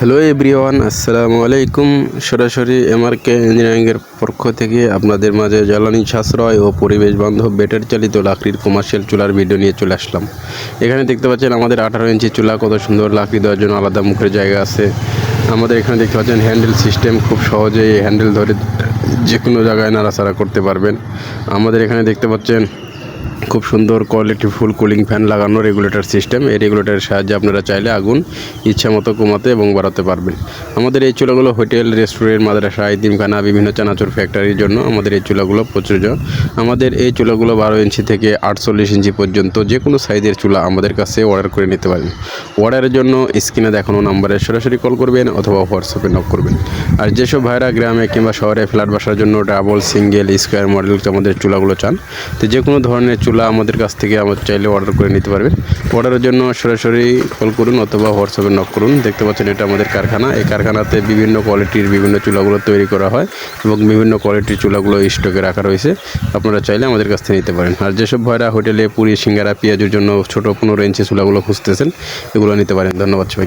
Hello everyone, আসসালামু আলাইকুম। সরাসরি এমআরকে ইঞ্জিনিয়ারিংয়ের পক্ষ থেকে আপনাদের মাঝে জ্বালানি সাশ্রয় ও পরিবেশ বান্ধব ব্যাটারি চালিত লাকড়ির কমার্শিয়াল চুলার ভিডিও নিয়ে চলে আসলাম। এখানে দেখতে পাচ্ছেন আমাদের 18 ইঞ্চি চুলা, কত সুন্দর লাকড়ি দেওয়ার জন্য আলাদা মুখের জায়গা আছে। আমাদের এখানে দেখতে পাচ্ছেন হ্যান্ডেল সিস্টেম, খুব সহজেই হ্যান্ডেল ধরে যে কোনো জায়গায় নাড়াচাড়া করতে পারবেন। আমাদের এখানে দেখতে পাচ্ছেন খুব সুন্দর কোয়ালিটি ফুল কুলিং ফ্যান লাগানো রেগুলেটর সিস্টেম। এই রেগুলেটরের সাহায্যে আপনারা চাইলে আগুন ইচ্ছা মতো কমাতে এবং বাড়াতে পারবেন। আমাদের এই চুলাগুলো হোটেল, রেস্টুরেন্ট, মাদ্রাসা, ইতিমখানা, বিভিন্ন চানাচুর ফ্যাক্টরির জন্য আমাদের এই চুলাগুলো প্রযোজ্য। আমাদের এই চুলাগুলো 12 ইঞ্চি থেকে 48 ইঞ্চি পর্যন্ত যে কোনো সাইজের চুলা আমাদের কাছে অর্ডার করে নিতে পারেন। অর্ডারের জন্য স্ক্রিনে দেখানো নাম্বারে সরাসরি কল করবেন অথবা হোয়াটসঅ্যাপে নক করবেন। আর যেসব ভাইরা গ্রামে কিংবা শহরে ফ্ল্যাট বাসার জন্য ডাবল, সিঙ্গেল, স্কোয়ার মডেল আমাদের চুলাগুলো চান, তো যে কোনো ধরনের চুলা আমাদের কাছ থেকে চাইলে অর্ডার করে নিতে পারবেন। অর্ডারের জন্য সরাসরি কল করুন অথবা হোয়াটসঅ্যাপে নক করুন। দেখতে পাচ্ছেন এটা আমাদের কারখানা। এই কারখানাতে বিভিন্ন কোয়ালিটির বিভিন্ন চুলাগুলো তৈরি করা হয় এবং বিভিন্ন কোয়ালিটির চুলাগুলো স্টকে রাখা রয়েছে। আপনারা চাইলে আমাদের কাছ থেকে নিতে পারেন। আর যেসব ভাইরা হোটেলে পুরি, সিঙ্গারা, পেঁয়াজের জন্য ছোটো 15 ইঞ্চি চুলাগুলো খুঁজতেছেন, এগুলো নিতে পারেন। ধন্যবাদ সবাইকে।